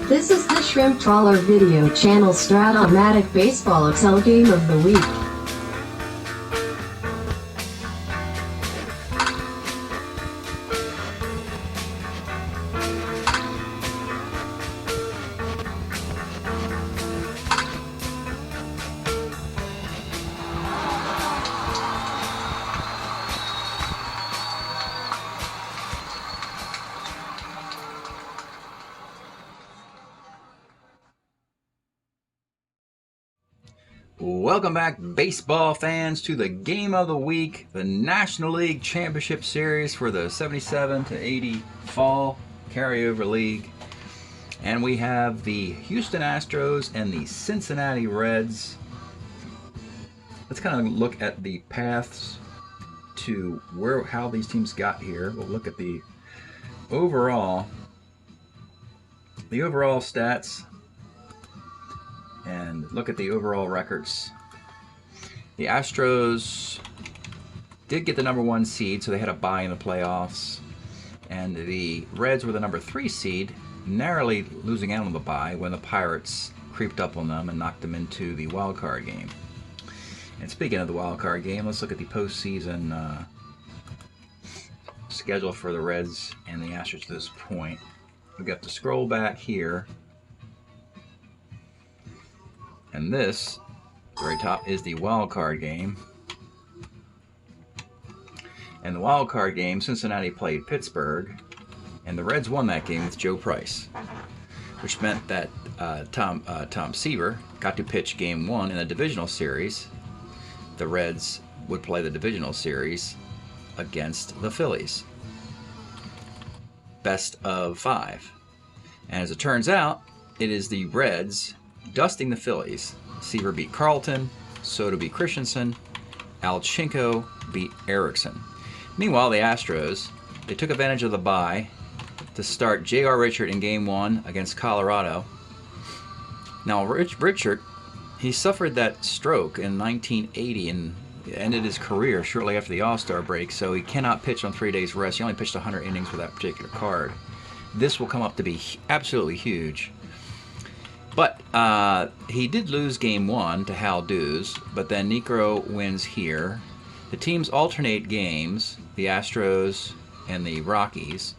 This is the Shrimp Trawler video channel Strat-O-Matic Baseball Excel Game of the Week. Welcome back, baseball fans, to the Game of the Week, the National League Championship Series for the 77 to 80 Fall Carryover League. And we have the Houston Astros and the Cincinnati Reds. Let's kind of look at the paths to how these teams got here. We'll look at the overall stats and look at the overall records. The Astros did get the #1 seed, so they had a bye in the playoffs. And the Reds were the #3 seed, narrowly losing out on the bye when the Pirates creeped up on them and knocked them into the wild card game. And speaking of the wild card game, let's look at the postseason schedule for the Reds and the Astros to this point. We've got to scroll back here. And this, very top, is the wild card game. And the wild card game, Cincinnati played Pittsburgh, and the Reds won that game with Joe Price, which meant that Tom Seaver got to pitch Game 1 in a divisional series. The Reds would play the divisional series against the Phillies. Best of 5. And as it turns out, it is the Reds dusting the Phillies. Seaver beat Carlton, Soto beat Christensen, Alchinko beat Erickson. Meanwhile, the Astros, they took advantage of the bye to start J.R. Richard in Game 1 against Colorado. Now, Richard, he suffered that stroke in 1980 and ended his career shortly after the All-Star break, so he cannot pitch on 3 days rest. He only pitched 100 innings for that particular card. This will come up to be absolutely huge. But he did lose Game 1 to Hal Dews, but then Niekro wins here. The teams alternate games, the Astros and the Rockies.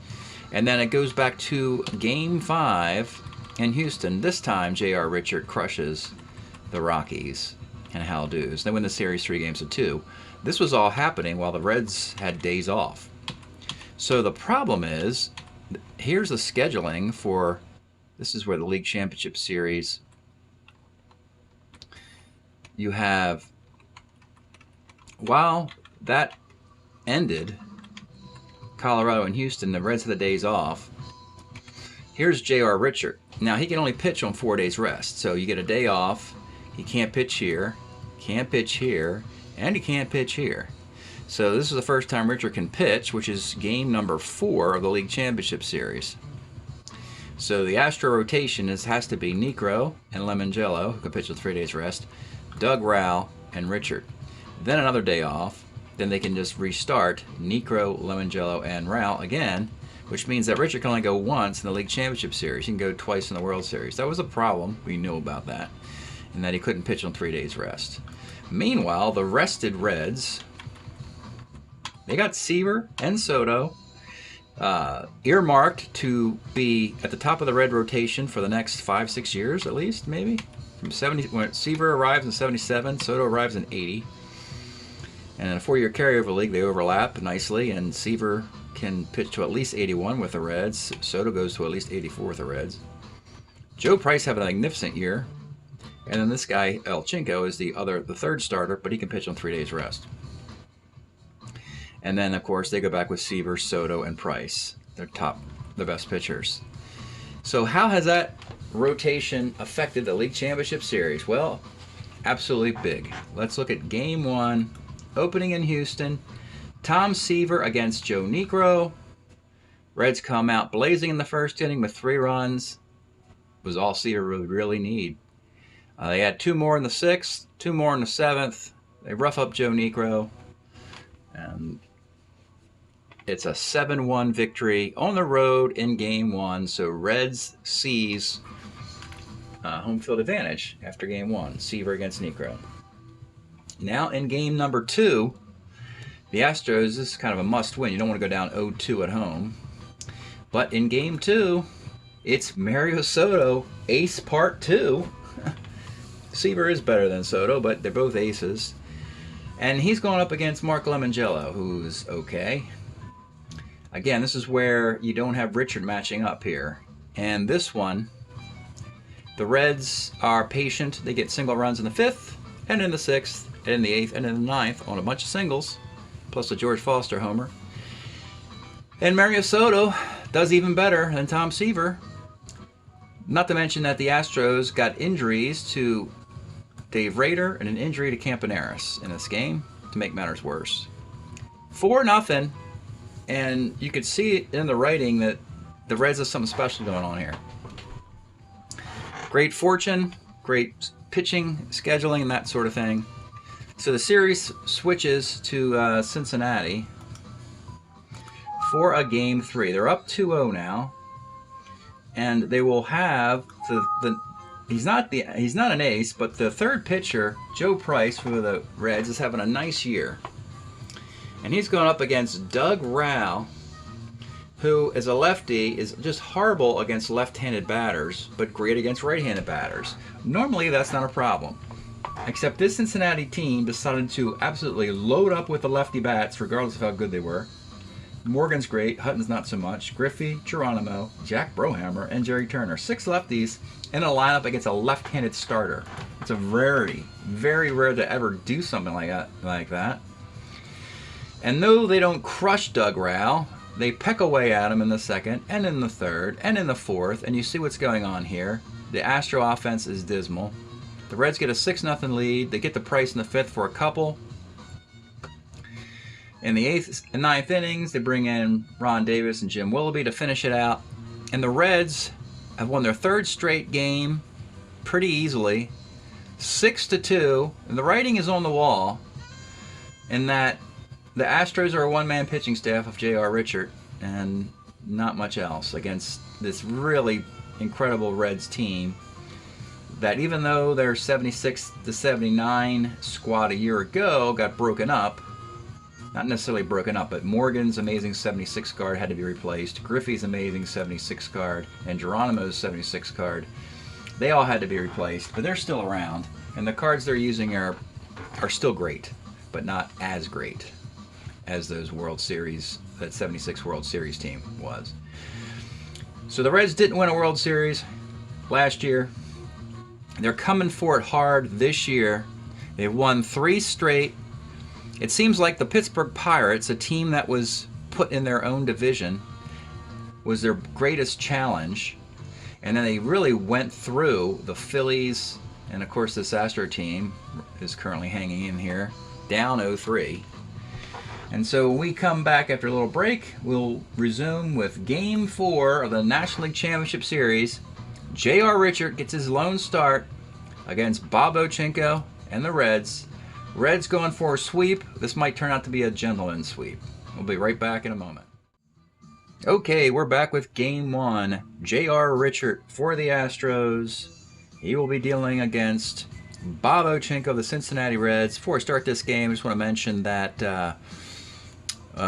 And then it goes back to Game 5 in Houston. This time, J.R. Richard crushes the Rockies and Hal Dews. They win the series 3-2. This was all happening while the Reds had days off. So the problem is, here's the scheduling for... This is where the League Championship Series, you have, while that ended, Colorado and Houston, the Reds had the days off. Here's J.R. Richard. Now, he can only pitch on 4 days rest, so you get a day off. He can't pitch here, can't pitch here, and he can't pitch here. So this is the first time Richard can pitch, which is game number 4 of the League Championship Series. So the Astro rotation has to be Niekro and Lemongello, who can pitch with 3 days rest, Doug Rowell, and Richard. Then another day off. Then they can just restart Niekro, Lemongello, and Rowell again, which means that Richard can only go once in the League Championship Series. He can go twice in the World Series. That was a problem. We knew about that. And that he couldn't pitch on 3 days rest. Meanwhile, the rested Reds, they got Seaver and Soto, earmarked to be at the top of the Red rotation for the next 5-6 years at least, maybe. From 70, when Seaver arrives in 77, Soto arrives in 80. And in a 4-year carryover league, they overlap nicely, and Seaver can pitch to at least 81 with the Reds. Soto goes to at least 84 with the Reds. Joe Price had a magnificent year. And then this guy, Alchinko, is the third starter, but he can pitch on 3 days rest. And then, of course, they go back with Seaver, Soto, and Price. They're the best pitchers. So how has that rotation affected the League Championship Series? Well, absolutely big. Let's look at Game 1, opening in Houston. Tom Seaver against Joe Niekro. Reds come out blazing in the first inning with 3 runs. Was all Seaver would really need. They had 2 more in the 6th, 2 more in the 7th. They rough up Joe Niekro. And it's a 7-1 victory on the road in Game 1. So Reds seize home field advantage after game 1, Seaver against Necro. Now in game number 2, the Astros, this is kind of a must-win. You don't want to go down 0-2 at home. But in game 2, it's Mario Soto, ace part 2. Seaver is better than Soto, but they're both aces. And he's going up against Mark Lemongello, who's okay. Again, this is where you don't have Richard matching up here. And this one, the Reds are patient. They get single runs in the 5th, and in the 6th, and in the 8th, and in the 9th on a bunch of singles, plus a George Foster homer. And Mario Soto does even better than Tom Seaver. Not to mention that the Astros got injuries to Dave Rader and an injury to Campaneris in this game to make matters worse. 4-0, and you could see it in the writing that the Reds have something special going on here. Great fortune, great pitching, scheduling, and that sort of thing. So the series switches to Cincinnati for a game 3. They're up 2-0 now, and they will have he's not an ace, but the third pitcher, Joe Price for the Reds, is having a nice year, and he's going up against Doug Rao, who is a lefty, is just horrible against left-handed batters, but great against right-handed batters. Normally, that's not a problem. Except this Cincinnati team decided to absolutely load up with the lefty bats, regardless of how good they were. Morgan's great, Hutton's not so much. Griffey, Geronimo, Jack Brohammer, and Jerry Turner. 6 lefties in a lineup against a left-handed starter. It's a rarity. Very rare to ever do something like that. And though they don't crush Doug Rao, they peck away at him in the 2nd, and in the 3rd, and in the 4th, and you see what's going on here. The Astro offense is dismal. The Reds get a 6-0 lead. They get the Price in the 5th for a couple. In the 8th and 9th innings, they bring in Ron Davis and Jim Willoughby to finish it out. And the Reds have won their 3rd straight game pretty easily, 6-2. And the writing is on the wall in that the Astros are a one-man pitching staff of J.R. Richard and not much else against this really incredible Reds team that, even though their 76-79 squad a year ago got broken up, not necessarily broken up, but Morgan's amazing 76 card had to be replaced, Griffey's amazing 76 card, and Geronimo's 76 card, they all had to be replaced, but they're still around, and the cards they're using are still great, but not as great as those World Series, that 76 World Series team was. So the Reds didn't win a World Series last year. They're coming for it hard this year. They've won 3 straight. It seems like the Pittsburgh Pirates, a team that was put in their own division, was their greatest challenge. And then they really went through the Phillies, and of course this Astro team is currently hanging in here, down 0-3. And so when we come back after a little break, we'll resume with Game 4 of the National League Championship Series. J.R. Richard gets his lone start against Bob Ochinko and the Reds. Reds going for a sweep. This might turn out to be a gentleman's sweep. We'll be right back in a moment. Okay, we're back with Game 1. J.R. Richard for the Astros. He will be dealing against Bob Ochinko of the Cincinnati Reds. Before I start this game, I just want to mention that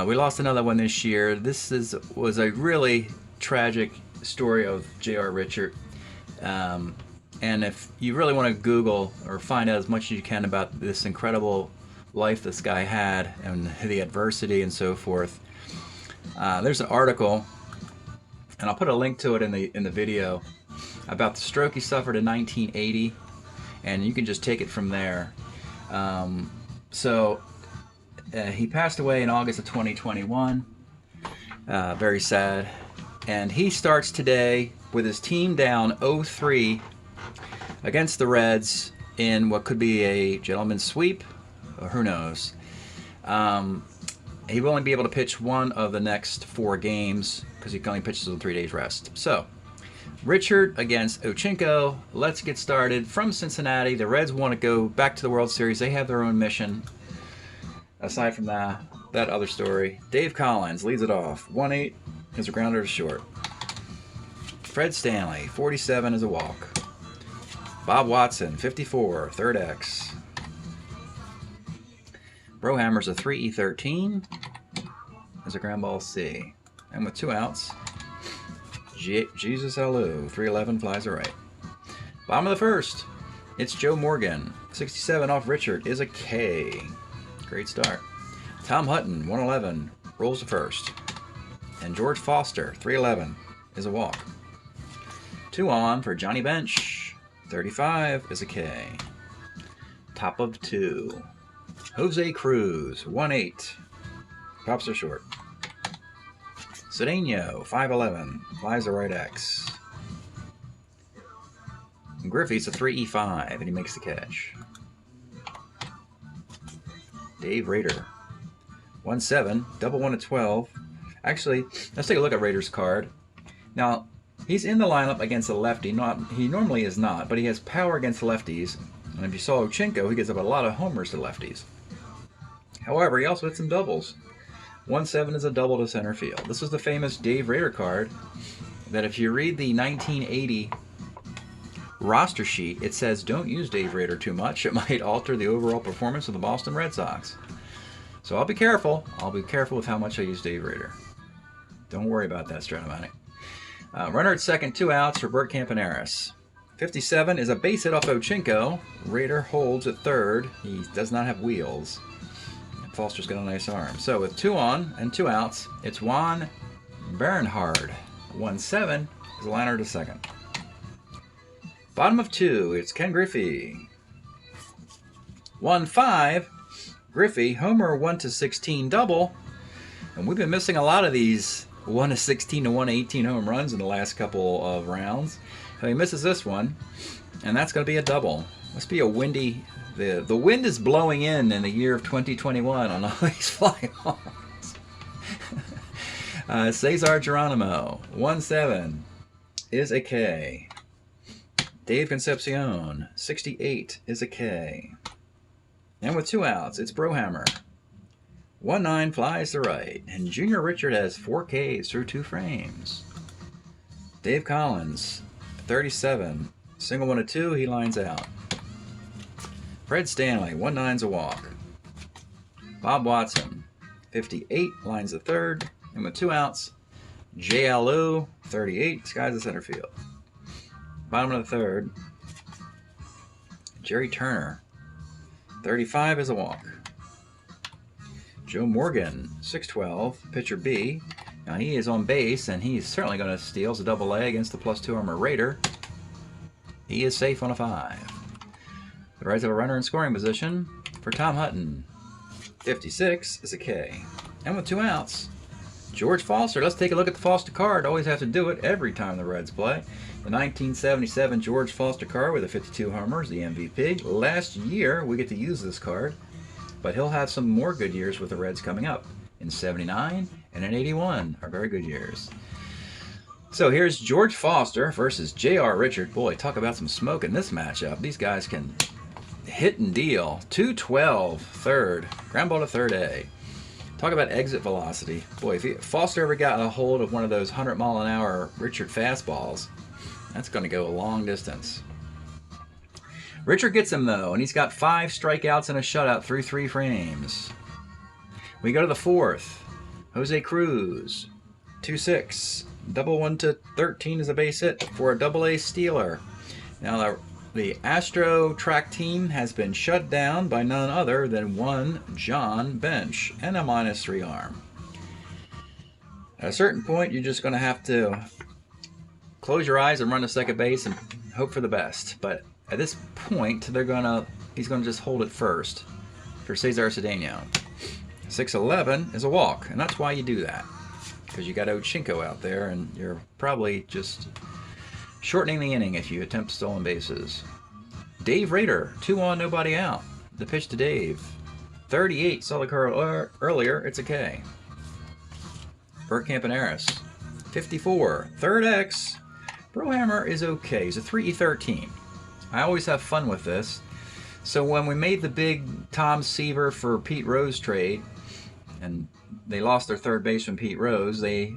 we lost another one this year. This was a really tragic story of J.R. Richard. And if you really want to Google or find out as much as you can about this incredible life this guy had and the adversity and so forth, there's an article, and I'll put a link to it in the video, about the stroke he suffered in 1980, and you can just take it from there. He passed away in August of 2021. Very sad. And he starts today with his team down 0-3 against the Reds in what could be a gentleman's sweep, or who knows. He will only be able to pitch one of the next 4 games because he only pitches with 3 days rest. So, Richard against Ochinko. Let's get started. From Cincinnati, the Reds want to go back to the World Series. They have their own mission. Aside from that other story, Dave Collins leads it off. 1-8 is a grounder to short. Fred Stanley, 47 is a walk. Bob Watson, 54, third X. Brohammer's a 3E13. There's a ground ball C. And with 2 outs, Jesus Hello, 311 flies to right. Bottom of the first, it's Joe Morgan. 67 off Richard is a K. Great start. Tom Hutton, 111, rolls to first. And George Foster, 311, is a walk. 2 on for Johnny Bench. 35 is a K. Top of 2. Jose Cruz, 1-8. Pops are short. Cedeno, 5'11", flies the right X. And Griffey's a 3E5, and he makes the catch. Dave Rader, 1-7, double 1 at 12. Actually, let's take a look at Rader's card. Now, he's in the lineup against a lefty. He normally is not, but he has power against lefties. And if you saw Ochinko, he gives up a lot of homers to lefties. However, he also hit some doubles. 1-7 is a double to center field. This is the famous Dave Rader card that if you read the 1980 roster sheet, it says don't use Dave Rader too much. It might alter the overall performance of the Boston Red Sox. So I'll be careful. I'll be careful with how much I use Dave Rader. Don't worry about that, Strat-O-Matic. Runner at second, 2 outs for Bert Campaneris. 57 is a base hit off Ochinko. Rader holds at third. He does not have wheels. Foster's got a nice arm. So with 2 on and 2 outs, it's Juan Bernhard. 1-7 is a liner to second. Bottom of 2, it's Ken Griffey. 1-5, Griffey, homer 1-16 double. And we've been missing a lot of these 1-16 to 1-18 home runs in the last couple of rounds. So he misses this one, and that's going to be a double. Must be a windy... The wind is blowing in the year of 2021 on all these fly balls. Cesar Geronimo, 1-7 is a K. Dave Concepcion, 68 is a K. And with 2 outs, it's Brohammer. 1-9 flies to right, and Junior Richard has 4 Ks through 2 frames. Dave Collins, 37, single 1-2, he lines out. Fred Stanley, 1-9's a walk. Bob Watson, 58, lines the third. And with 2 outs, JLO, 38, skies the center field. Bottom of the third, Jerry Turner, 35 is a walk. Joe Morgan, 6'12", pitcher B. Now he is on base, and he's certainly going to steal a double A against the +2 armor Raider. He is safe on a 5. The Reds have a runner in scoring position for Tom Hutton. 56 is a K. And with 2 outs, George Foster. Let's take a look at the Foster card. Always have to do it every time the Reds play. The 1977 George Foster card with the 52 homers, the MVP. Last year, we get to use this card, but he'll have some more good years with the Reds coming up. In 79 and in 81 are very good years. So here's George Foster versus J.R. Richard. Boy, talk about some smoke in this matchup. These guys can hit and deal. 212, third. Ground ball to third A. Talk about exit velocity. Boy, if Foster ever got a hold of one of those 100-mile-an-hour Richard fastballs, that's going to go a long distance. Richard gets him, though, and he's got 5 strikeouts and a shutout through 3 frames. We go to the 4th. Jose Cruz, 2-6. Double 1-13 is a base hit for a double-A stealer. Now, the Astro track team has been shut down by none other than one John Bench and a -3 arm. At a certain point, you're just going to have to close your eyes and run to second base and hope for the best. But at this point, he's going to just hold it first for Cesar Geronimo. 6-11 is a walk, and that's why you do that. Because you got Ochinko out there, and you're probably just shortening the inning if you attempt stolen bases. Dave Rader, 2 on, nobody out. The pitch to Dave. 38, saw the card earlier, it's a K. Bert Campaneris, 54, third X. Brohammer is okay, he's a 3E13. I always have fun with this. So when we made the big Tom Seaver for Pete Rose trade, and they lost their third baseman Pete Rose, they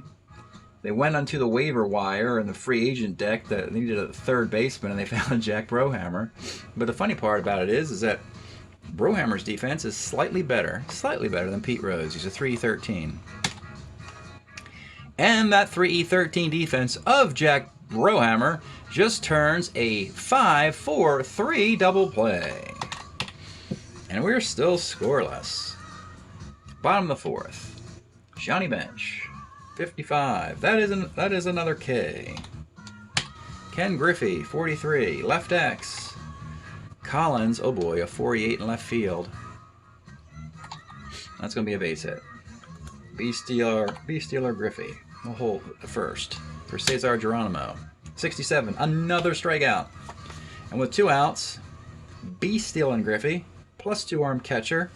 they went onto the waiver wire and the free agent deck that needed a third baseman, and they found Jack Brohammer. But the funny part about it is that Brohammer's defense is slightly better than Pete Rose. He's a 3-13. And that 3-13 defense of Jack Brohammer just turns a 5-4-3 double play. And we're still scoreless. Bottom of the fourth. Johnny Bench, 55. That is another K. Ken Griffey, 43. Left X. Collins, oh boy, a 48 in left field. That's going to be a base hit. B-Stealer Griffey. We'll hold the first for Cesar Geronimo. 67, another strikeout. And with 2 outs, B-Stealing Griffey, plus 2 arm catcher.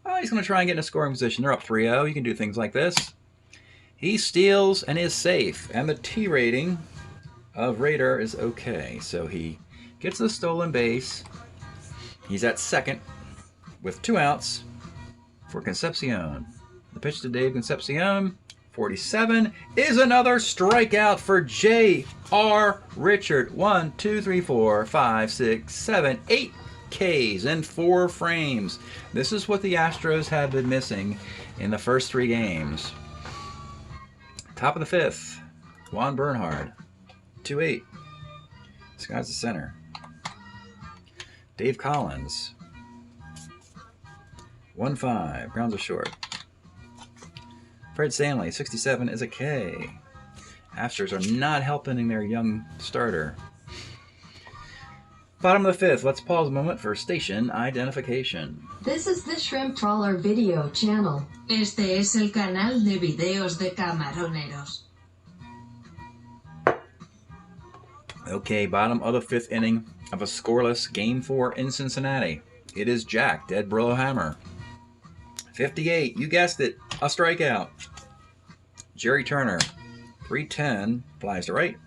Oh, he's going to try and get in a scoring position. They're up 3-0. You can do things like this. He steals and is safe. And the T rating of Raider is okay. So he gets the stolen base. He's at second with 2 outs for Concepcion. The pitch to Dave Concepcion, 47, is another strikeout for J.R. Richard. 1, 2, 3, 4, 5, 6, 7, 8 Ks in 4 frames. This is what the Astros have been missing in the first 3 games. Top of the 5th, Juan Bernhard, 2-8. This guy's the center. Dave Collins, 1-5. Grounds are short. Fred Stanley, 67, is a K. Astros are not helping their young starter. Bottom of the 5th, let's pause a moment for station identification. This is the Shrimp Trawler video channel. Este es el canal de videos de camaroneros. Okay, bottom of the 5th inning of a scoreless Game 4 in Cincinnati. It is Jack Dead Brohammer. 58, you guessed it, a strikeout. Jerry Turner, 310, flies to right.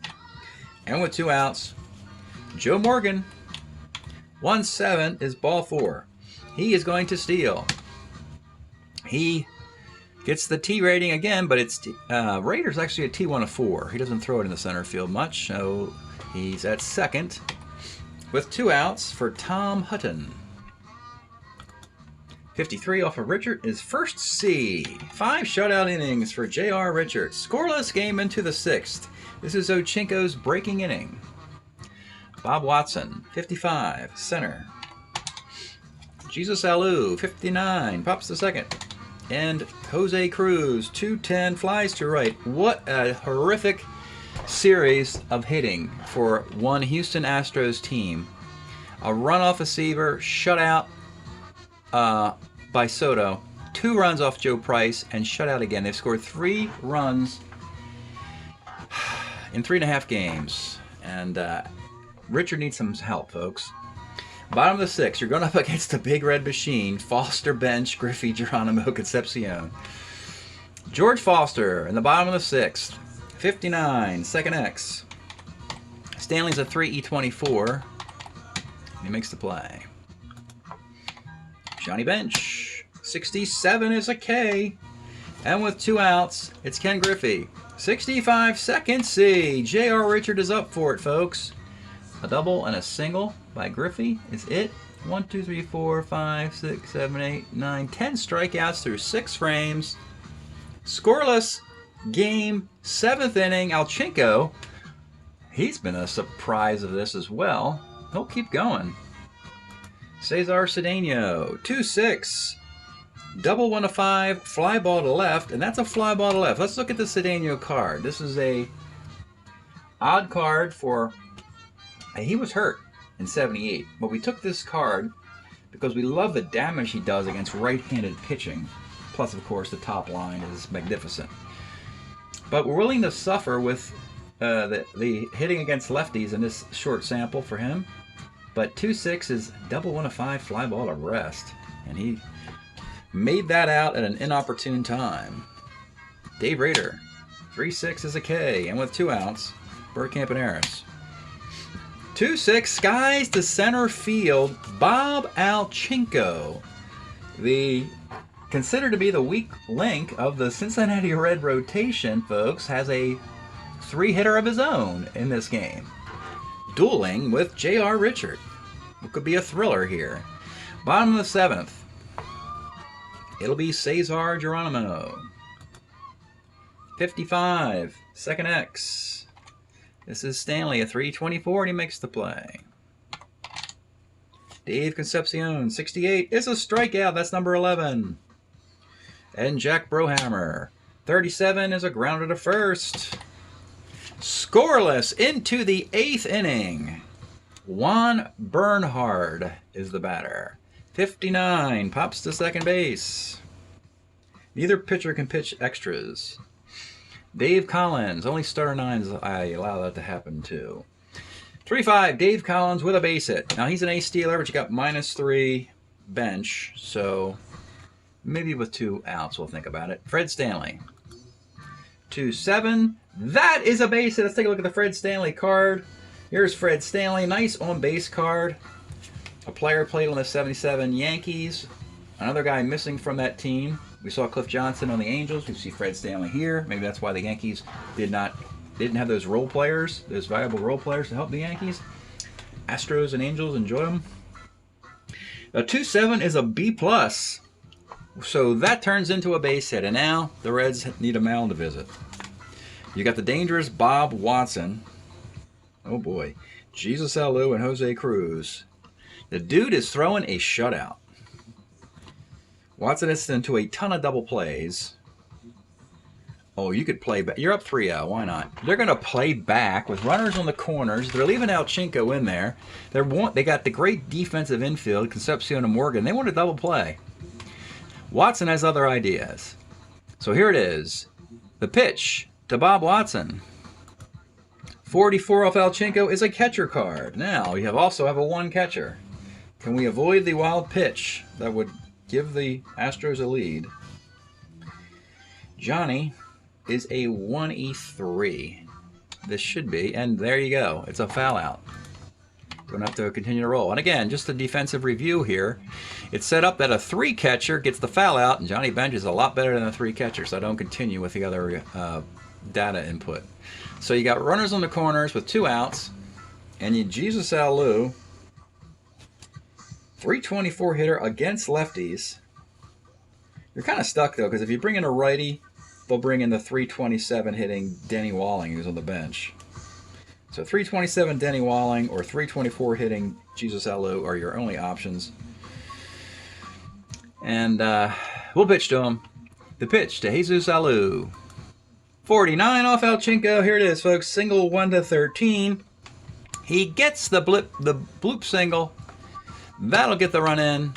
And with 2 outs, Joe Morgan, 1-7 is ball 4. He is going to steal. He gets the T rating again, but it's Raiders actually a T1 of 4. He doesn't throw it in the center field much, so he's at second with 2 outs for Tom Hutton. 53 off of Richard is first C. 5 shutout innings for J.R. Richard. Scoreless game into the 6th. This is Ochinko's breaking inning. Bob Watson, 55, center. Jesus Alou, 59, pops to second. And Jose Cruz, 210, flies to right. What a horrific series of hitting for one Houston Astros team. A runoff receiver, shutout by Soto, 2 runs off Joe Price, and shutout again. They've scored 3 runs in 3.5 games. And Richard needs some help, folks. Bottom of the 6th, you're going up against the Big Red Machine. Foster, Bench, Griffey, Geronimo, Concepcion. George Foster in the bottom of the 6th. 59, second X. Stanley's a 3E24. He makes the play. Johnny Bench, 67 is a K. And with 2 outs, it's Ken Griffey. 65, second C. J.R. Richard is up for it, folks. A double and a single by Griffey is it. 1, 2, 3, 4, 5, 6, 7, 8, 9, 10 strikeouts through 6 frames. Scoreless game, 7th inning. Alchinko, he's been a surprise of this as well. He'll keep going. Cesar Cedeno, 2-6. Double 1 to 5, fly ball to left, and that's a fly ball to left. Let's look at the Cedeno card. This is a odd card for... He was hurt in 78, but we took this card because we love the damage he does against right-handed pitching. Plus, of course, the top line is magnificent. But we're willing to suffer with the hitting against lefties in this short sample for him. But 2-6 is double 1 to 5 fly ball to rest, and he made that out at an inopportune time. Dave Rader, 3-6 is a K, and with 2 outs, Bergkamp and Harris. 2-6 skies to center field. Bob Alchinko, the considered to be the weak link of the Cincinnati Red rotation, folks, has a 3-hitter of his own in this game. Dueling with J.R. Richard. It could be a thriller here. Bottom of the 7th. It'll be Cesar Geronimo. 55. Second X. This is Stanley, a 324, and he makes the play. Dave Concepcion, 68, is a strikeout. That's number 11. And Jack Brohammer, 37, is a grounder to first. Scoreless into the 8th inning. Juan Bernhard is the batter. 59, pops to second base. Neither pitcher can pitch extras. Dave Collins, only starter 9s, I allow that to happen too. 3-5, Dave Collins with a base hit. Now he's an ace stealer, but you got -3 bench, so maybe with 2 outs we'll think about it. Fred Stanley. 2-7, that is a base hit. Let's take a look at the Fred Stanley card. Here's Fred Stanley, nice on-base card. A player played on the 77 Yankees. Another guy missing from that team. We saw Cliff Johnson on the Angels. We see Fred Stanley here. Maybe that's why the Yankees didn't have those role players, those valuable role players to help the Yankees. Astros and Angels, enjoy them. A 2-7 is a B+. So that turns into a base hit. And now the Reds need a mound to visit. You got the dangerous Bob Watson. Oh boy. Jesus Alou and Jose Cruz. The dude is throwing a shutout. Watson is into a ton of double plays. Oh, you could play back. You're up 3-0. Why not? They're going to play back with runners on the corners. They're leaving Alchinko in there. They got the great defensive infield, Concepcion and Morgan. They want to double play. Watson has other ideas. So here it is. The pitch to Bob Watson. 44 off Alchinko is a catcher card. Now, you also have a 1 catcher. Can we avoid the wild pitch that would give the Astros a lead? Johnny is a 1E3. This should be, and there you go. It's a foul out. Going to have to continue to roll. And again, just a defensive review here. It's set up that a 3 catcher gets the foul out, and Johnny Bench is a lot better than a 3 catcher, so I don't continue with the other data input. So you got runners on the corners with 2 outs, and you Jesus Alou, 324 hitter against lefties. You're kind of stuck though, because if you bring in a righty, they'll bring in the 327 hitting Denny Walling, who's on the bench. So 327 Denny Walling or 324 hitting Jesus Alou are your only options. And we'll pitch to him. The pitch to Jesus Alou. 49 off Alchinko. Here it is, folks. Single 1-13. He gets the bloop single. That'll get the run in.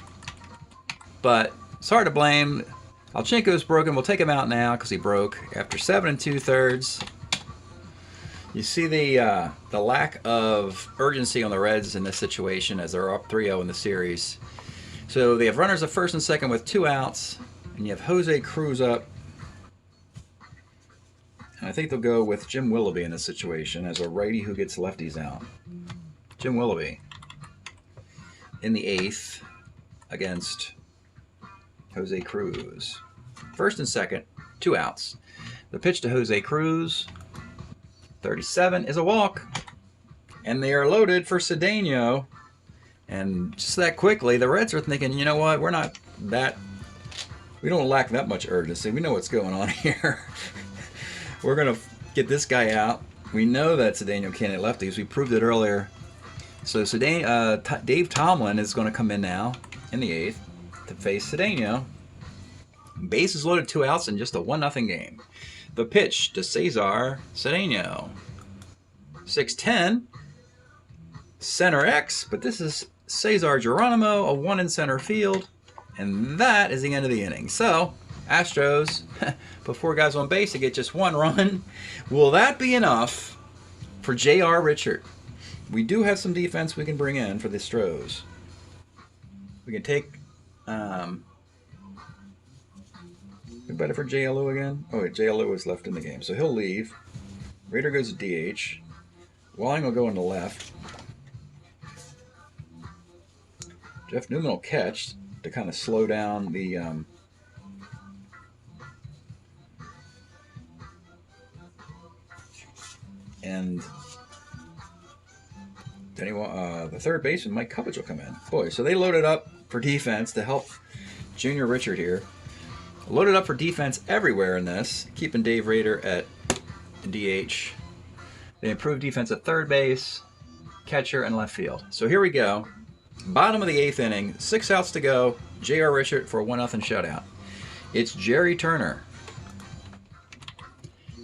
But it's hard to blame. Alchinko's broken. We'll take him out now because he broke after 7 2/3. You see the lack of urgency on the Reds in this situation as they're up 3-0 in the series. So they have runners at first and second with 2 outs, and you have Jose Cruz up. And I think they'll go with Jim Willoughby in this situation as a righty who gets lefties out. Jim Willoughby in the 8th against Jose Cruz. First and second, 2 outs. The pitch to Jose Cruz, 37, is a walk. And they are loaded for Cedeno. And just that quickly, the Reds are thinking, you know what, we don't lack that much urgency. We know what's going on here. We're going to get this guy out. We know that Cedeno can't hit lefties. We proved it earlier. So Dave Tomlin is going to come in now in the 8th to face Cedeno. Bases loaded, 2 outs, in just a 1-0 game. The pitch to Cesar Cedeno. 6-10. Center X, but this is Cesar Geronimo, a 1 in center field. And that is the end of the inning. So, Astros put 4 guys on base to get just 1 run. Will that be enough for J.R. Richard? We do have some defense we can bring in for the Astros. We can take... better for J. Alou again? Oh, wait, J. Alou is left in the game, so he'll leave. Raider goes to DH. Walling will go on the left. Jeff Newman will catch to kind of slow down the And the third baseman, Mike Cubbage, will come in. Boy, so they loaded up for defense to help Junior Richard here. Loaded up for defense everywhere in this, keeping Dave Rader at DH. They improved defense at third base, catcher, and left field. So here we go. Bottom of the 8th inning, 6 outs to go. J.R. Richard for a 1-0 shutout. It's Jerry Turner.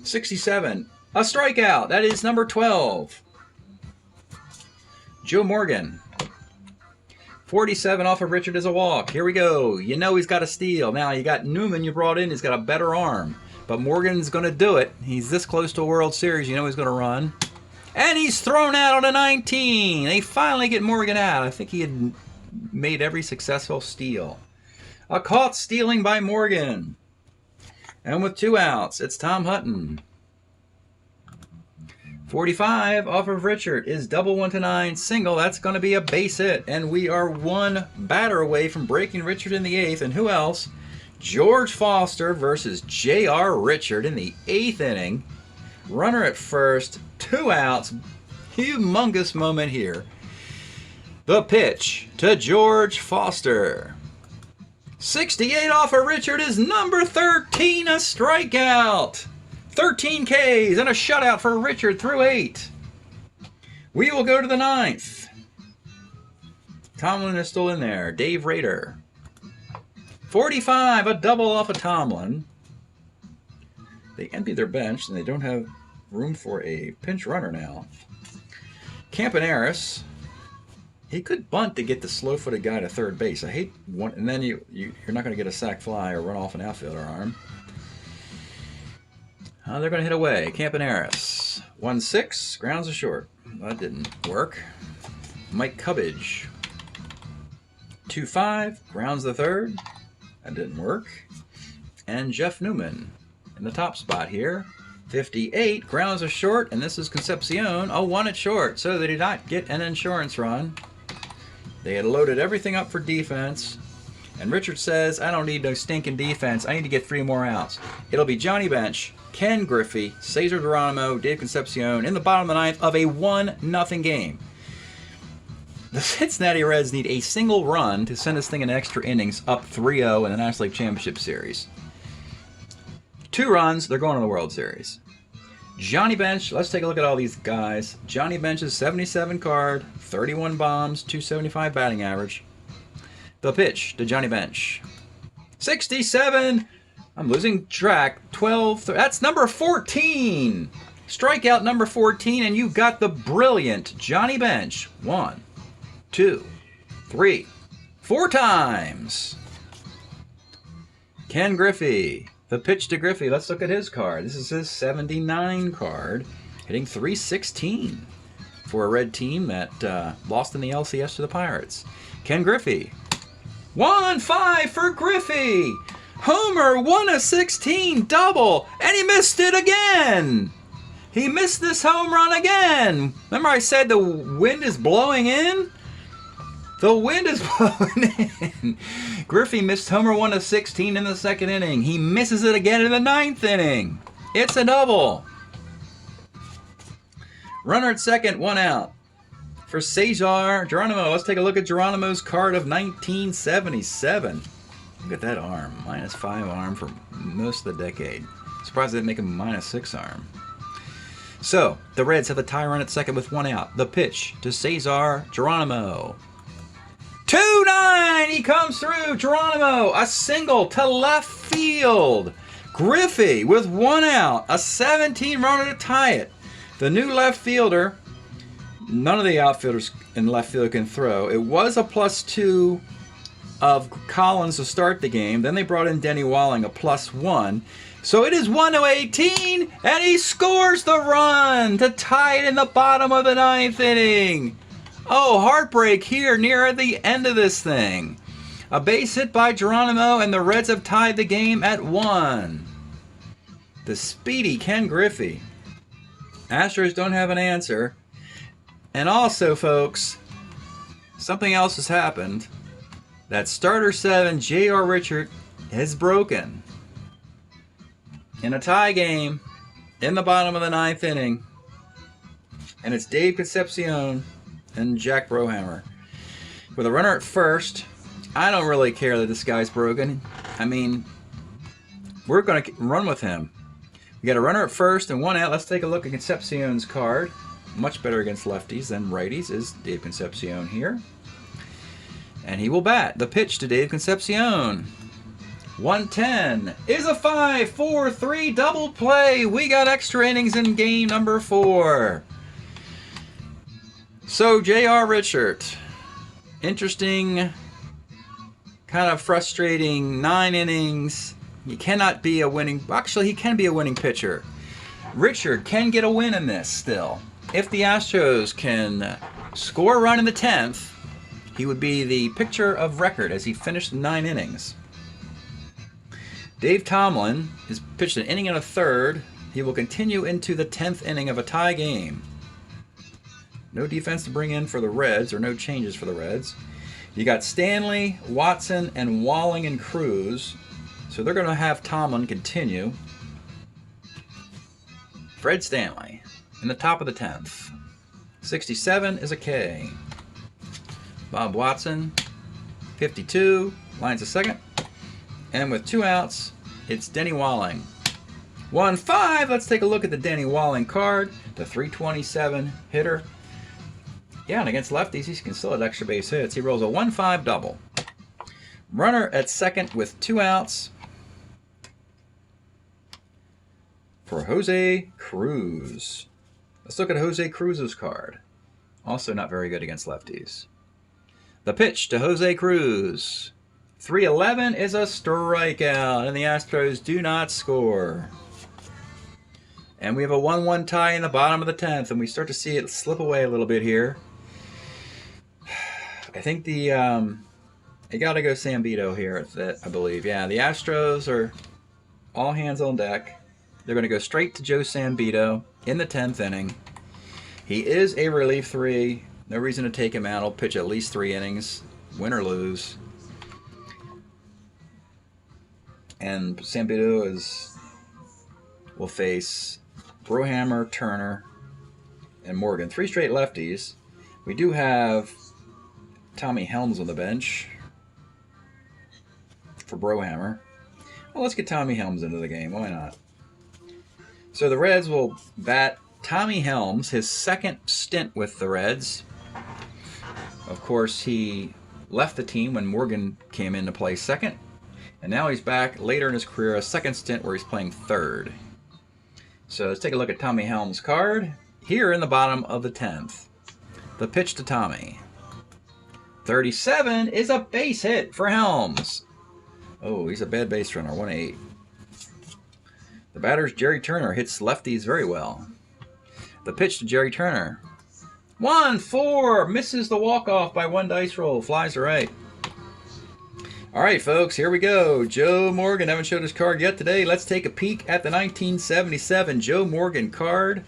67, a strikeout. That is number 12. Joe Morgan. 47 off of Richard is a walk. Here we go. You know he's got a steal. Now you got Newman you brought in. He's got a better arm. But Morgan's going to do it. He's this close to a World Series. You know he's going to run. And he's thrown out on a 19. They finally get Morgan out. I think he had made every successful steal. A caught stealing by Morgan. And with 2 outs, it's Tom Hutton. 45 off of Richard is double 1-9 single. That's going to be a base hit. And we are 1 batter away from breaking Richard in the 8th. And who else? George Foster versus J.R. Richard in the 8th inning. Runner at first, 2 outs. Humongous moment here. The pitch to George Foster. 68 off of Richard is number 13, a strikeout. 13 Ks and a shutout for Richard through 8. We will go to the 9th. Tomlin is still in there. Dave Rader. 45, a double off of Tomlin. They empty their bench and they don't have room for a pinch runner now. Campaneris. He could bunt to get the slow-footed guy to third base. I hate one, and then you're not going to get a sac fly or run off an outfielder arm. They're going to hit away. Campaneris. 1-6. Grounds are short. That didn't work. Mike Cubbage. 2-5. Grounds the third. That didn't work. And Jeff Newman in the top spot here. 58. Grounds are short. And this is Concepcion. Oh, 1 at short. So they did not get an insurance run. They had loaded everything up for defense. And Richard says, I don't need no stinking defense. I need to get 3 more outs. It'll be Johnny Bench, Ken Griffey, Cesar Geronimo, Dave Concepcion in the bottom of the 9th of a 1-0 game. The Cincinnati Reds need a single run to send this thing in extra innings up 3-0 in the National League Championship Series. 2 runs, they're going to the World Series. Johnny Bench, let's take a look at all these guys. Johnny Bench's 77 card, 31 bombs, 275 batting average. The pitch to Johnny Bench. 67. I'm losing track. 12. That's number 14. Strikeout number 14, and you got the brilliant Johnny Bench. 1, 2, 3, 4 times. Ken Griffey. The pitch to Griffey. Let's look at his card. This is his 79 card, hitting .316 for a red team that lost in the LCS to the Pirates. Ken Griffey. 1-5 for Griffey. Homer, 1-16 double, and he missed it again. He missed this home run again. Remember I said the wind is blowing in? The wind is blowing in. Griffey missed homer 1-16 in the 2nd inning. He misses it again in the 9th inning. It's a double. Runner at second, 1 out. For Cesar Geronimo, let's take a look at Geronimo's card of 1977. Look at that arm. -5 arm for most of the decade. Surprised they didn't make him -6 arm. So, the Reds have the tie run at second with 1 out. The pitch to Cesar Geronimo. 2-9! He comes through. Geronimo, a single to left field. Griffey with 1 out. A 17-runner to tie it. The new left fielder, none of the outfielders in left field can throw. It was a +2 of Collins to start the game. Then they brought in Denny Walling, a +1. So it is 1-18, and he scores the run to tie it in the bottom of the 9th inning. Oh, heartbreak here near the end of this thing. A base hit by Geronimo, and the Reds have tied the game at 1. The speedy Ken Griffey. Astros don't have an answer. And also, folks, something else has happened. That starter 7, J.R. Richard, has broken. In a tie game, in the bottom of the 9th inning, And it's Dave Concepcion and Jack Brohammer. With a runner at first, I don't really care that this guy's broken. I mean, we're going to run with him. We got a runner at first and 1 out. Let's take a look at Concepcion's card. Much better against lefties than righties is Dave Concepcion here. And he will bat. The pitch to Dave Concepcion. 110 is a 5-4-3 double play. We got extra innings in game number 4. So J.R. Richard, interesting, kind of frustrating 9 innings. He cannot be a winning, actually he can be a winning pitcher. Richard can get a win in this still. If the Astros can score a run in the 10th, he would be the pitcher of record as he finished 9 innings. Dave Tomlin has pitched an inning and a third. He will continue into the 10th inning of a tie game. No defense to bring in for the Reds, or no changes for the Reds. You got Stanley, Watson, and Walling and Cruz. So they're going to have Tomlin continue. Fred Stanley in the top of the 10th. 67 is a K. Bob Watson, 52, lines a second. And with 2 outs, it's Denny Walling. 1-5, let's take a look at the Denny Walling card. The 327 hitter. Yeah, and against lefties, he can still have extra base hits. He rolls a 1-5 double. Runner at second with 2 outs for Jose Cruz. Let's look at Jose Cruz's card. Also not very good against lefties. The pitch to Jose Cruz. 3-11 is a strikeout, and the Astros do not score. And we have a 1-1 tie in the bottom of the 10th, and we start to see it slip away a little bit here. I think you got to go Sambito here, I believe. Yeah, the Astros are all hands on deck. They're going to go straight to Joe Sambito in the 10th inning. He is a relief 3. No reason to take him out. He'll pitch at least 3 innings, win or lose. And Sambito will face Brohammer, Turner, and Morgan. 3 straight lefties. We do have Tommy Helms on the bench for Brohammer. Well, let's get Tommy Helms into the game. Why not? So the Reds will bat Tommy Helms, his second stint with the Reds. Of course, he left the team when Morgan came in to play second. And now he's back later in his career, a second stint where he's playing third. So let's take a look at Tommy Helms' card. Here in the bottom of the 10th. The pitch to Tommy. 37 is a base hit for Helms. Oh, he's a bad base runner, 1-8. The batter's Jerry Turner, hits lefties very well. The pitch to Jerry Turner. 1-4, misses the walk-off by 1 dice roll, flies to right. All right, folks, here we go. Joe Morgan, haven't showed his card yet today. Let's take a peek at the 1977 Joe Morgan card.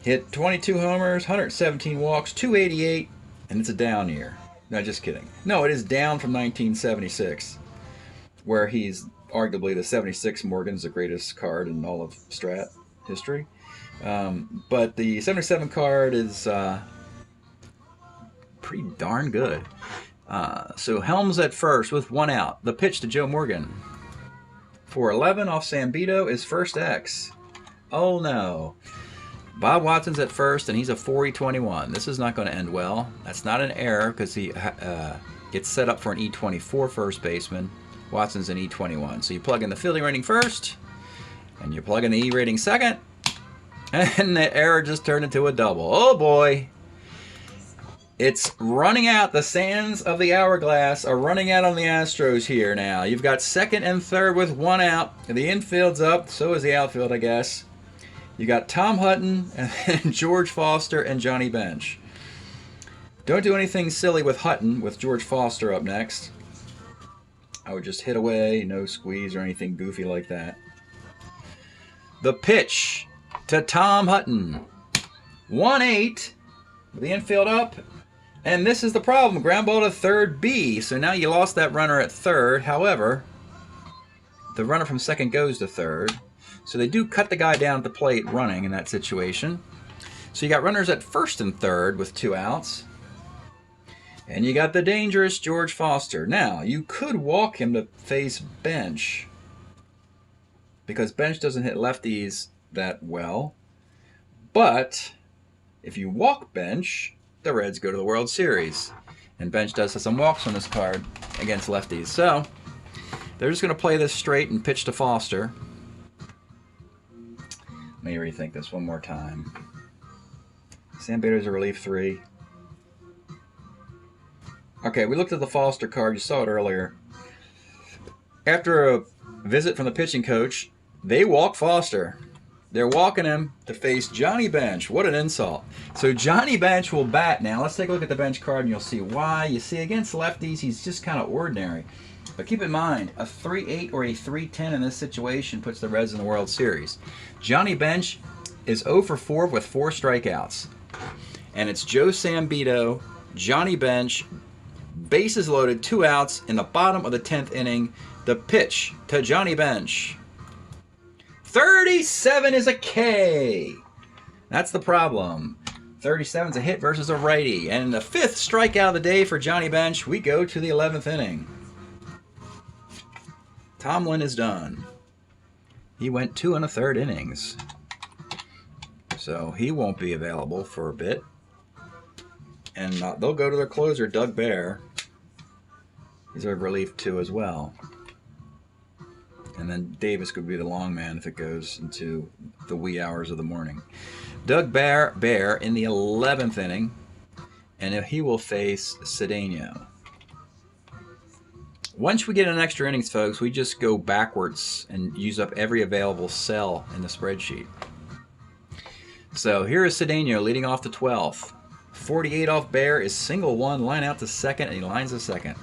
Hit 22 homers, 117 walks, 288, and it's a down year. No, just kidding. No, it is down from 1976, where he's arguably the 76 Morgan's the greatest card in all of Strat history. But the 77 card is pretty darn good. So Helms at first with 1 out. The pitch to Joe Morgan. 4-11 off Sambito is first X. Oh no. Bob Watson's at first, and he's a 4-21. This is not going to end well. That's not an error because he gets set up for an E24 first baseman. Watson's an E21. So you plug in the fielding rating first, and you plug in the E rating second, and the error just turned into a double. Oh boy. It's running out. The sands of the hourglass are running out on the Astros here now. You've got second and third with 1 out. The infield's up. So is the outfield, I guess. You got Tom Hutton and George Foster and Johnny Bench. Don't do anything silly with Hutton with George Foster up next. I would just hit away, no squeeze or anything goofy like that. The pitch to Tom Hutton. 1-8 with the infield up. And this is the problem. Ground ball to third B. So now you lost that runner at third. However, the runner from second goes to third. So they do cut the guy down at the plate running in that situation. So you got runners at first and third with 2 outs. And you got the dangerous George Foster. Now, you could walk him to face Bench, because Bench doesn't hit lefties that well. But if you walk Bench, the Reds go to the World Series. And Bench does have some walks on this card against lefties. So they're just going to play this straight and pitch to Foster. Let me rethink this one more time. Sam Beto's a relief 3. Okay, we looked at the Foster card. You saw it earlier. After a visit from the pitching coach, they walk Foster. They're walking him to face Johnny Bench. What an insult. So Johnny Bench will bat now. Let's take a look at the Bench card and you'll see why. You see, against lefties, he's just kind of ordinary. But keep in mind, a 3-8 or a 3-10 in this situation puts the Reds in the World Series. Johnny Bench is 0 for 4 with 4 strikeouts. And it's Joe Sambeto, Johnny Bench, bases loaded, 2 outs in the bottom of the 10th inning. The pitch to Johnny Bench. 37 is a K. That's the problem. 37 is a hit versus a righty. And the 5th strikeout of the day for Johnny Bench. We go to the 11th inning. Tomlin is done. He went 2 1/3 innings. So he won't be available for a bit. And they'll go to their closer, Doug Bear. He's a relief 2 as well. And then Davis could be the long man if it goes into the wee hours of the morning. Doug Bear in the 11th inning. And he will face Cedeno. Once we get an extra innings, folks, we just go backwards and use up every available cell in the spreadsheet. So here is Cedeno leading off the 12th. 48 off Bear is single 1, line out to second, and he lines to second.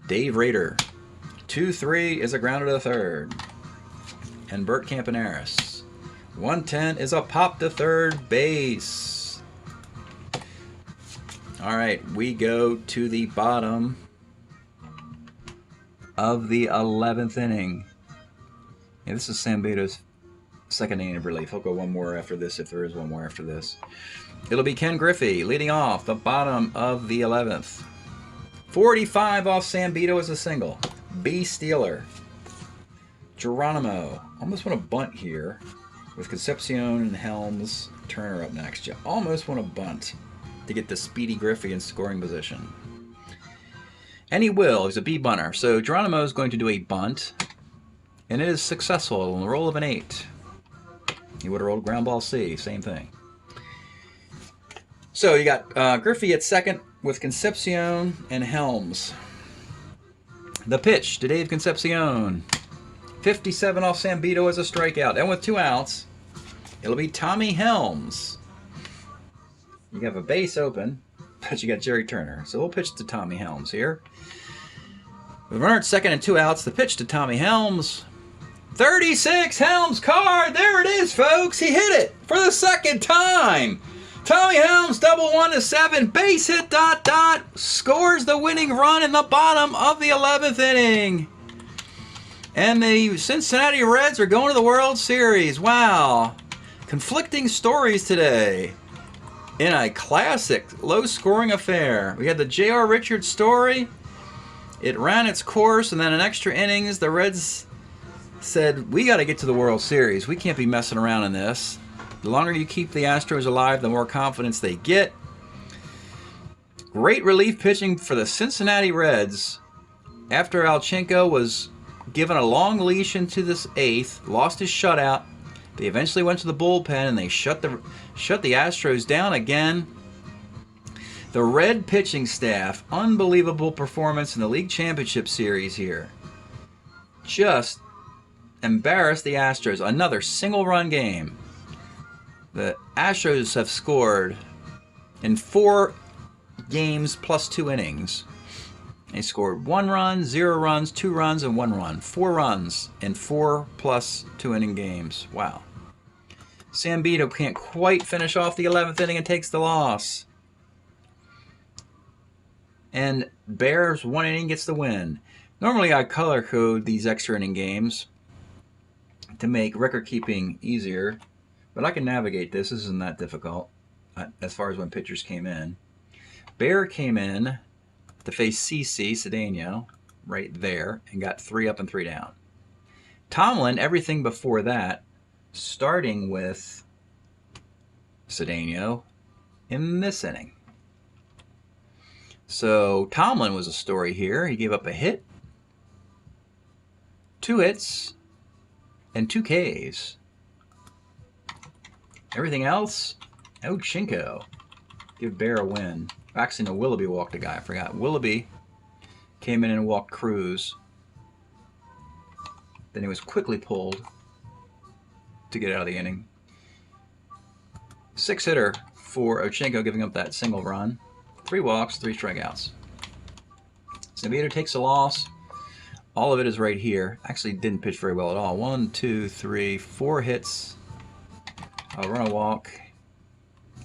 Dave Rader, 2-3 is a grounder to third. And Bert Campaneris, 110 is a pop to third base. All right, we go to the bottom of the 11th inning. Yeah, this is Sambeto's second inning of relief. He'll go one more after this if there is one more after this. It'll be Ken Griffey leading off the bottom of the 11th. 45 off Sambeto is a single. B. Steeler. Geronimo. Almost want to bunt here with Concepcion and Helms. Turner up next. You almost want to bunt to get the speedy Griffey in scoring position. And he will. He's a B bunter. So Geronimo is going to do a bunt. And it is successful on the roll of an 8. He would have rolled ground ball C. Same thing. So you got Griffey at second with Concepcion and Helms. The pitch to Dave Concepcion. 57 off Sambeto as a strikeout. And with 2 outs, it'll be Tommy Helms. You have a base open, but you got Jerry Turner. So we'll pitch to Tommy Helms here. With runner at second and 2 outs, the pitch to Tommy Helms. 36 Helms card. There it is, folks. He hit it for the second time. Tommy Helms, double 1 to 7, base hit, ... scores the winning run in the bottom of the 11th inning. And the Cincinnati Reds are going to the World Series. Wow. Conflicting stories today in a classic low-scoring affair. We had the J.R. Richards story. It ran its course, and then in extra innings, the Reds said, we got to get to the World Series. We can't be messing around in this. The longer you keep the Astros alive, the more confidence they get. Great relief pitching for the Cincinnati Reds after Alchinko was given a long leash into this 8th, lost his shutout. They eventually went to the bullpen and they shut the Astros down again. The Red pitching staff, unbelievable performance in the League Championship Series here. Just embarrassed the Astros. Another single-run game. The Astros have scored in 4 games plus 2 innings. They scored 1 run, 0 runs, 2 runs, and 1 run. 4 runs in 4 plus 2 inning games. Wow. Sambeto can't quite finish off the 11th inning and takes the loss. And Bears 1 inning gets the win. Normally I color code these extra inning games to make record keeping easier. but I can navigate this. This isn't that difficult as far as when pitchers came in. Bear came in to face CC, Cedeno, right there, and got 3 up and 3 down. Tomlin, everything before that, starting with Cedeno in this inning. So Tomlin was a story here. He gave up a hit, 2 hits, and 2 Ks. Everything else, no Chinko. Give Bear a win. Actually, no, Willoughby walked a guy. I forgot. Willoughby came in and walked Cruz. Then he was quickly pulled to get out of the inning. 6-hitter for Ochenko, giving up that single run. 3 walks, 3 strikeouts. Nevada takes a loss. All of it is right here. Actually didn't pitch very well at all. 1, 2, 3, 4 hits, a run, a walk,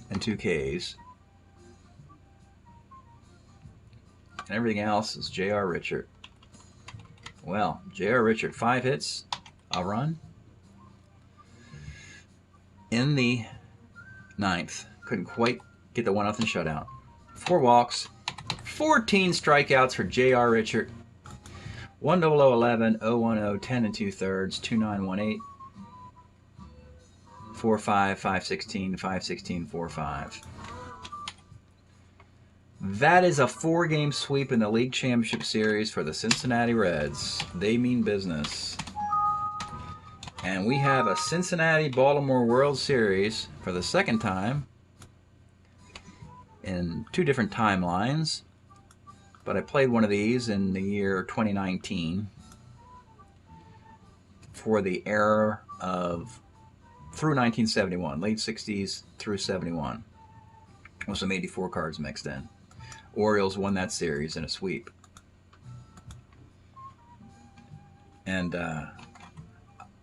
and 2 Ks. And everything else is J.R. Richard. Well, J.R. Richard, 5 hits, a run. In the 9th, couldn't quite get the 1-0 shutout. 4 walks, 14 strikeouts for J.R. Richard. 10011, 010, 10 2/3, 2918, 45, 516, 516, 45. That is a 4-game sweep in the League Championship Series for the Cincinnati Reds. They mean business. And we have a Cincinnati-Baltimore World Series for the second time in 2 different timelines. But I played one of these in the year 2019 for the era of through 1971, late 60s through 71, with some 84 cards mixed in. Orioles won that series in a sweep. And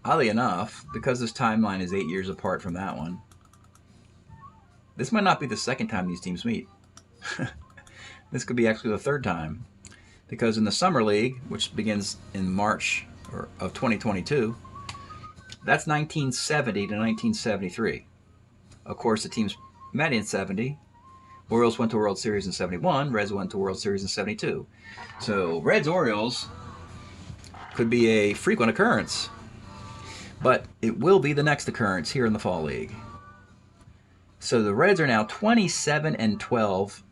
oddly enough, because this timeline is 8 years apart from that one, this might not be the second time these teams meet. This could be actually the 3rd time, because in the Summer League, which begins in March of 2022, that's 1970 to 1973. Of course, the teams met in 70. Orioles went to World Series in 71. Reds went to World Series in 72. So Reds-Orioles could be a frequent occurrence, but it will be the next occurrence here in the Fall League. So the Reds are now 27-12.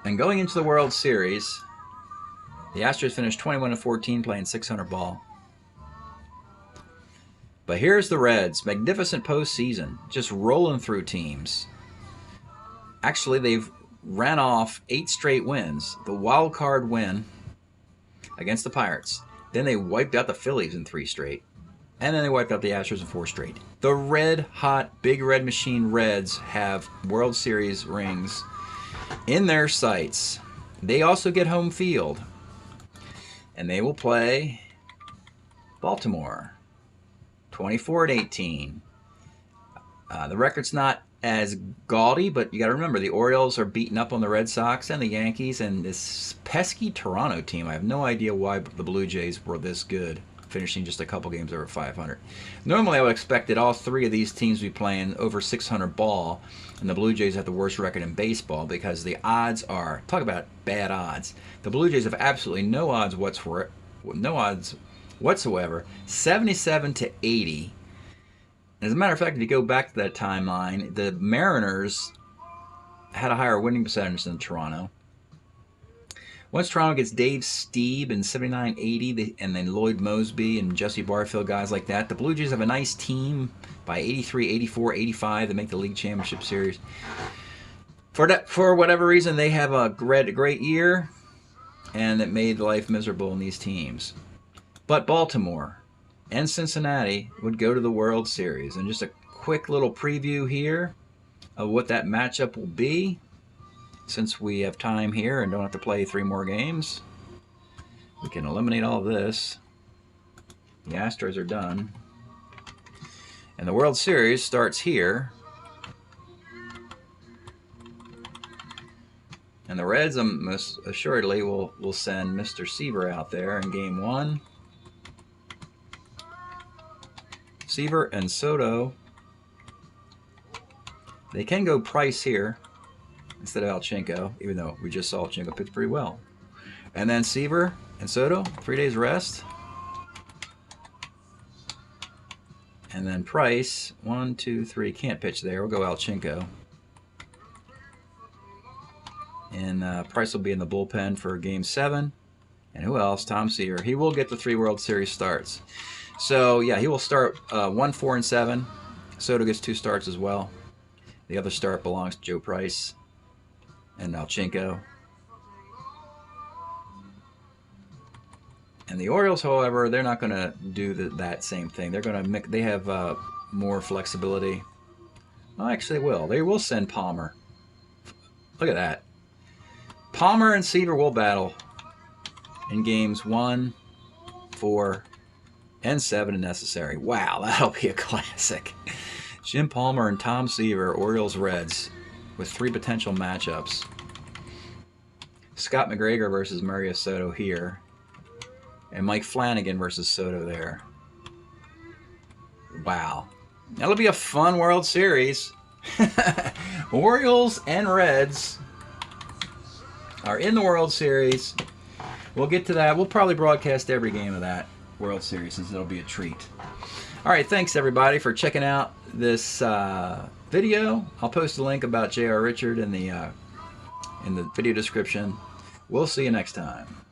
And going into the World Series, the Astros finished 21-14, playing .600 ball. But here's the Reds, magnificent postseason, just rolling through teams. Actually, they've ran off 8 straight wins. The wild card win against the Pirates. Then they wiped out the Phillies in 3 straight. And then they wiped out the Astros in 4 straight. The red-hot, Big Red Machine Reds have World Series rings in their sights. They also get home field, and they will play Baltimore 24-18. The record's not as gaudy, but you got to remember the Orioles are beating up on the Red Sox and the Yankees and this pesky Toronto team. I have no idea why the Blue Jays were this good, finishing just a couple games over 500. Normally I would expect that all 3 of these teams would be playing over 600 ball, and the Blue Jays have the worst record in baseball because the odds are, talk about bad odds. The Blue Jays have absolutely no odds whatsoever, 77-80. As a matter of fact, if you go back to that timeline, the Mariners had a higher winning percentage than Toronto. Once Toronto gets Dave Stieb in 79-80, and then Lloyd Mosby and Jesse Barfield, guys like that, the Blue Jays have a nice team by 83, 84, 85 to make the League Championship Series. For whatever reason, they have a great year, and it made life miserable in these teams. But Baltimore and Cincinnati would go to the World Series. And just a quick little preview here of what that matchup will be, since we have time here and don't have to play 3 more games. We can eliminate all of this. The Astros are done. And the World Series starts here. And the Reds, most assuredly, will send Mr. Seaver out there in Game 1. Seaver and Soto. They can go Price here instead of Alchinko, even though we just saw Alchinko pitch pretty well. And then Seaver and Soto, 3 days rest. And then Price, 1, 2, 3, can't pitch there. We'll go Alchinko. And Price will be in the bullpen for Game 7. And who else? Tom Seaver. He will get the 3 World Series starts. So, yeah, he will start 1, 4, and 7. Soto gets 2 starts as well. The other start belongs to Joe Price and Alchinko. And the Orioles, however, they're not going to do that same thing. They're going to they have more flexibility. Well, actually, they will. They will send Palmer. Look at that. Palmer and Seaver will battle in games 1, 4, and 7 if necessary. Wow, that'll be a classic. Jim Palmer and Tom Seaver, Orioles-Reds, with 3 potential matchups. Scott McGregor versus Mario Soto here. And Mike Flanagan versus Soto there. Wow. That'll be a fun World Series. Orioles and Reds are in the World Series. We'll get to that. We'll probably broadcast every game of that World Series since it'll be a treat. All right, thanks everybody for checking out this video. I'll post a link about J.R. Richard in the video description. We'll see you next time.